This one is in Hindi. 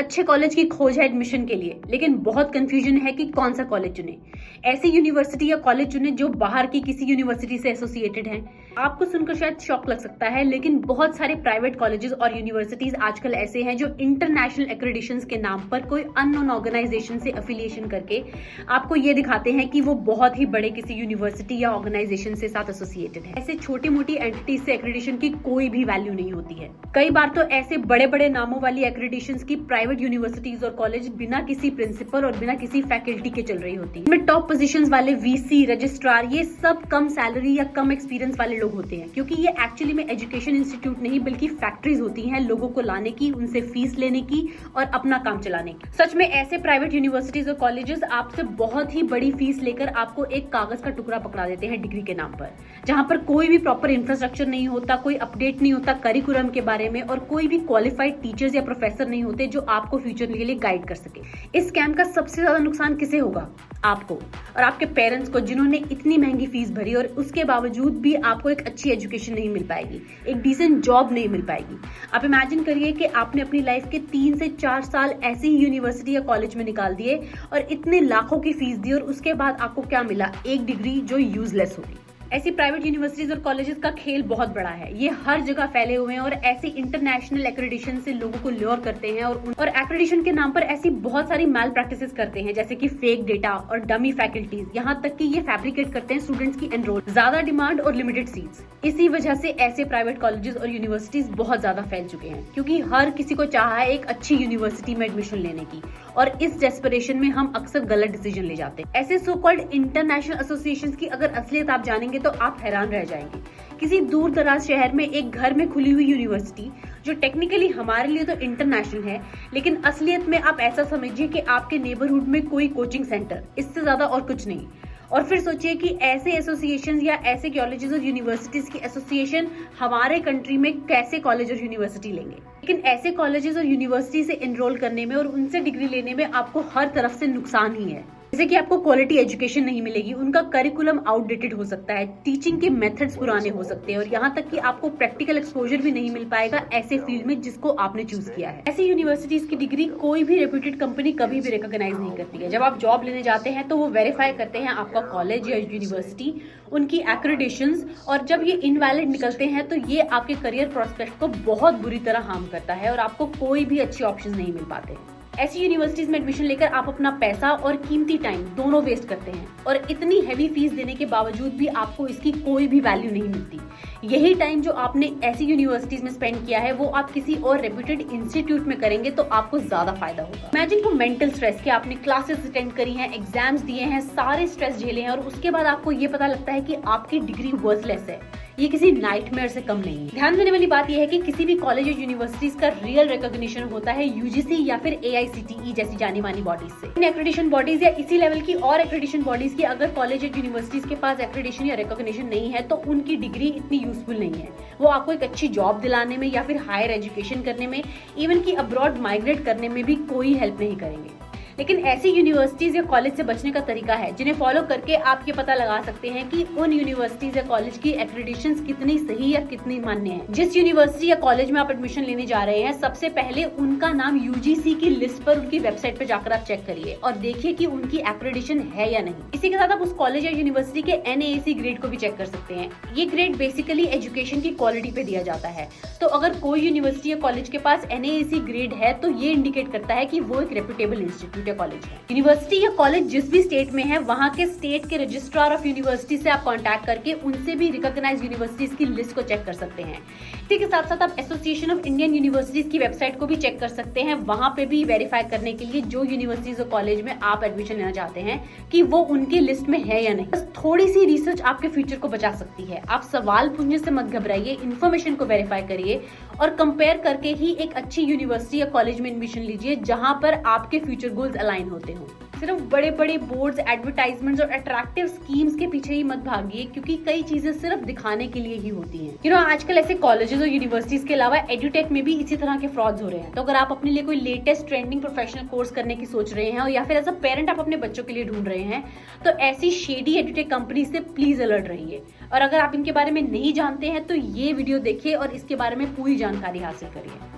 अच्छे कॉलेज की खोज है एडमिशन के लिए, लेकिन बहुत कंफ्यूजन है कि कौन सा कॉलेज चुने। ऐसी यूनिवर्सिटी या कॉलेज चुने जो बाहर की किसी यूनिवर्सिटी से एसोसिएटेड हैं। आपको सुनकर शायद शॉक लग सकता है, लेकिन बहुत सारे प्राइवेट कॉलेजेस और यूनिवर्सिटीज आजकल ऐसे हैं जो इंटरनेशनल एक्रेडिशंस के नाम पर कोई अननोन ऑर्गेनाइजेशन से एफिलिएशन करके आपको ये दिखाते हैं कि वो बहुत ही बड़े किसी यूनिवर्सिटी या ऑर्गेनाइजेशन से साथ एसोसिएटेड है। ऐसे छोटी मोटी एंटिटीज से एक्रेडिशन की कोई भी वैल्यू नहीं होती है। कई बार तो ऐसे बड़े बड़े नामों वाली एक्रेडिशंस की प्राइवेट यूनिवर्सिटीज और कॉलेज बिना किसी प्रिंसिपल और बिना किसी फैकल्टी के चल रही होती है। इनमें टॉप पोजीशंस वाले वीसी, रजिस्ट्रार, ये सब कम सैलरी या कम एक्सपीरियंस वाले लोग होते हैं, क्योंकि ये एक्चुअली में एजुकेशन इंस्टीट्यूट नहीं बल्कि फैक्ट्रीज होती हैं लोगों को लाने की, उनसे फीस लेने की और अपना काम चलाने की। सच में ऐसे प्राइवेट यूनिवर्सिटीज और कॉलेजेस आपसे बहुत ही बड़ी फीस लेकर आपको एक कागज का टुकड़ा पकड़ा देते हैं डिग्री के नाम पर, जहां पर कोई भी प्रॉपर इंफ्रास्ट्रक्चर नहीं होता, कोई अपडेट नहीं होता करिकुलम के बारे में और कोई भी क्वालिफाइड टीचर्स या प्रोफेसर नहीं होते जो आपको फ्यूचर के लिए गाइड कर सके। इस स्कैम का सबसे ज्यादा नुकसान किसे होगा? आपको और आपके पेरेंट्स को, जिन्होंने इतनी महंगी फीस भरी और उसके बावजूद भी आपको एक अच्छी एजुकेशन नहीं मिल पाएगी, एक डिसेंट जॉब नहीं मिल पाएगी। आप इमेजिन करिए कि आपने अपनी लाइफ के 3 से 4 साल ऐसी ही यूनिवर्सिटी या कॉलेज में निकाल दिए और इतने लाखों की फीस दी और उसके बाद आपको क्या मिला? एक डिग्री जो यूजलेस होगी। ऐसी प्राइवेट यूनिवर्सिटीज और कॉलेजेस का खेल बहुत बड़ा है। ये हर जगह फैले हुए हैं और ऐसे इंटरनेशनल एक्रेडिशन से लोगों को ल्योर करते हैं और एक्रेडिशन के नाम पर ऐसी बहुत सारी मैल प्रैक्टिसेस करते हैं, जैसे कि फेक डेटा और डमी फैकल्टीज, यहाँ तक कि ये फैब्रिकेट करते हैं स्टूडेंट्स की एनरोल, ज्यादा डिमांड और लिमिटेड सीट्स। इसी वजह से ऐसे प्राइवेट कॉलेजेस और यूनिवर्सिटीज बहुत ज्यादा फैल चुके हैं, क्योंकि हर किसी को चाह है एक अच्छी यूनिवर्सिटी में एडमिशन लेने की और इस डेस्परेशन में हम अक्सर गलत डिसीजन ले जाते हैं। ऐसे सो कॉल्ड इंटरनेशनल एसोसिएशंस की अगर असलियत आप जानेंगे तो आप हैरान रह जाएंगे। किसी दूर दराज शहर में एक घर में खुली हुई यूनिवर्सिटी जो टेक्निकली हमारे लिए तो इंटरनेशनल है, लेकिन असलियत में आप ऐसा समझिए कि आपके नेबरहुड में कोई कोचिंग सेंटर, इससे ज्यादा और कुछ नहीं। और फिर सोचिए कि ऐसे एसोसिएशन या ऐसे कॉलेजेस और यूनिवर्सिटीज की एसोसिएशन हमारे कंट्री में कैसे कॉलेज और यूनिवर्सिटी लेंगे। लेकिन ऐसे कॉलेजेस और यूनिवर्सिटी से एनरोल करने में और उनसे डिग्री लेने में आपको हर तरफ से नुकसान ही है। जैसे कि आपको क्वालिटी एजुकेशन नहीं मिलेगी, उनका करिकुलम आउटडेटेड हो सकता है, टीचिंग के मेथड्स पुराने हो सकते हैं और यहाँ तक कि आपको प्रैक्टिकल एक्सपोजर भी नहीं मिल पाएगा ऐसे फील्ड में जिसको आपने चूज किया है। ऐसी यूनिवर्सिटीज की डिग्री कोई भी रेप्यूटेड कंपनी कभी भी रिकॉग्नाइज नहीं करती है। जब आप जॉब लेने जाते हैं तो वो वेरीफाई करते हैं आपका कॉलेज या यूनिवर्सिटी, उनकी एक्रेडिशंस, और जब ये इनवैलिड निकलते हैं तो ये आपके करियर प्रोस्पेक्ट को बहुत बुरी तरह हार्म करता है और आपको कोई भी अच्छे ऑप्शन नहीं मिल पाते। ऐसी यूनिवर्सिटीज में एडमिशन लेकर आप अपना पैसा और कीमती टाइम दोनों वेस्ट करते हैं और इतनी हैवी फीस देने के बावजूद भी आपको इसकी कोई भी वैल्यू नहीं मिलती। यही टाइम जो आपने ऐसी यूनिवर्सिटीज में स्पेंड किया है वो आप किसी और रेप्यूटेड इंस्टीट्यूट में करेंगे तो आपको ज्यादा फायदा होगा। इमेजिन को मेंटल स्ट्रेस कि आपने क्लासेस अटेंड करी हैं, एग्जाम्स दिए हैं, सारे स्ट्रेस झेले हैं और उसके बाद आपको ये पता लगता है कि आपकी डिग्री वर्थलेस है। ये किसी नाइटमेयर से कम नहीं है। ध्यान देने वाली बात यह है कि किसी भी कॉलेज और यूनिवर्सिटीज का रियल रिकॉग्निशन होता है यूजीसी या फिर AICTE जैसी जानी मानी बॉडीज से। इन एक्रेडिशन बॉडीज या इसी लेवल की और एक्रेडिशन बॉडीज की अगर कॉलेज और यूनिवर्सिटीज के पास एक्रेडिशन या रिकॉग्निशन नहीं है तो उनकी डिग्री इतनी यूजफुल नहीं है। वो आपको एक अच्छी जॉब दिलाने में या फिर हायर एजुकेशन करने में, इवन की अब्रॉड माइग्रेट करने में भी कोई हेल्प नहीं करेंगे। लेकिन ऐसी यूनिवर्सिटीज या कॉलेज से बचने का तरीका है जिन्हें फॉलो करके आप ये पता लगा सकते हैं कि उन यूनिवर्सिटीज या कॉलेज की एक्रेडिशंस कितनी सही या कितनी मान्य है। जिस यूनिवर्सिटी या कॉलेज में आप एडमिशन लेने जा रहे हैं, सबसे पहले उनका नाम यूजीसी की लिस्ट पर उनकी वेबसाइट पर जाकर आप चेक करिए और देखिए कि उनकी एक्रेडिशन है या नहीं। इसी के साथ आप उस कॉलेज या यूनिवर्सिटी के NAAC ग्रेड को भी चेक कर सकते हैं। ये ग्रेड बेसिकली एजुकेशन की क्वालिटी पे दिया जाता है। तो अगर कोई यूनिवर्सिटी या कॉलेज के पास NAAC ग्रेड है तो ये इंडिकेट करता है कि वो एक रेप्यूटेबल इंस्टीट्यूट कॉलेज है। यूनिवर्सिटी या कॉलेज जिस भी स्टेट में है, वहाँ के स्टेट के रजिस्ट्रार ऑफ यूनिवर्सिटी से आप कांटेक्ट करके उनसे भी रिकॉग्नाइज्ड यूनिवर्सिटीज की लिस्ट को चेक कर सकते हैं। इसी के साथ साथ आप एसोसिएशन ऑफ इंडियन यूनिवर्सिटीज की वेबसाइट को भी चेक कर सकते हैं। वहाँ पे भी वेरीफाई करने के लिए जो यूनिवर्सिटीज और कॉलेज में आप एडमिशन लेना चाहते हैं कि वो उनकी लिस्ट में है या नहीं। बस थोड़ी सी रिसर्च आपके फ्यूचर को बचा सकती है। आप सवाल पूछने से मत घबराइए, इन्फॉर्मेशन को वेरीफाई करिए और कंपेयर करके ही एक अच्छी यूनिवर्सिटी या कॉलेज में एडमिशन लीजिए जहां पर आपके फ्यूचर गोल्स अलाइन होते हो। सिर्फ बड़े बड़े बोर्ड्स, एडवर्टाइजमेंट्स और अट्रैक्टिव स्कीम्स के पीछे ही मत भागिए, क्योंकि कई चीजें सिर्फ दिखाने के लिए ही होती हैं। आजकल ऐसे कॉलेजेस और यूनिवर्सिटीज के अलावा एडुटेक में भी इसी तरह के फ्रॉड्स हो रहे हैं। तो अगर आप अपने लिए कोई लेटेस्ट ट्रेंडिंग प्रोफेशनल कोर्स करने की सोच रहे हैं या फिर एज अ पेरेंट आप अपने बच्चों के लिए ढूंढ रहे हैं, तो ऐसी शेडी एडुटेक कंपनी से प्लीज अलर्ट रहिए। और अगर आप इनके बारे में नहीं जानते हैं तो ये वीडियो देखिए और इसके बारे में पूरी जानकारी हासिल करिए।